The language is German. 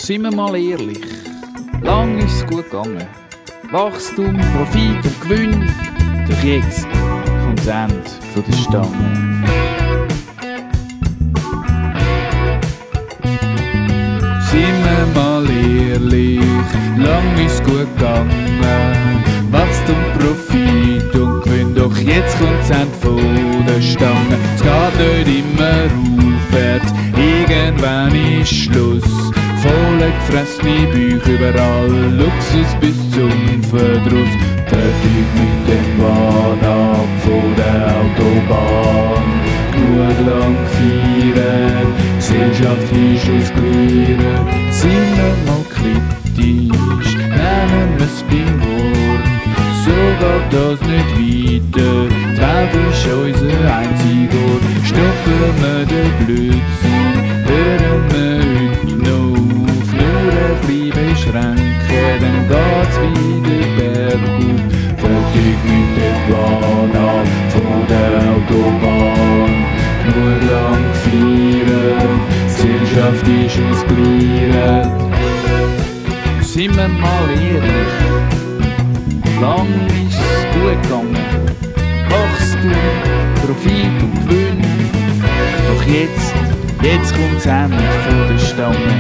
Sind wir mal ehrlich, lang ist es gut gegangen. Wachstum, Profit und Gewinn, doch jetzt kommt das Ende von der Stange. Sind wir mal ehrlich, lang ist es gut gegangen. Wachstum, Profit und Gewinn, doch jetzt kommt das Ende von der Stange. Es geht nicht immer aufwärts, irgendwann ist Schluss. Voll gefressene Bücher überall, Luxus bis zum Verdruss. Fertig mit dem Wahn von der Autobahn. Genug lang feiern, Gesellschaft ist ausgeliehen. Sind wir mal kritisch, nehmen wir es beim Wort. So geht das nicht weiter, die Welt ist unser einziger Ort. Stoppen wir den Blödsinn, hören wir heute noch auf. Nur ein bisschen beschränken, dann geht's wieder bergauf. Fertig mit dem Wahn von der Autobahn. Nur lang feiern, Gesellschaft ist ausgeliehen. Sind wir mal ehrlich, lang ist es gut gegangen. Wachstum, Profit und Gewinn. Doch jetzt kommt das Ende von der Stange.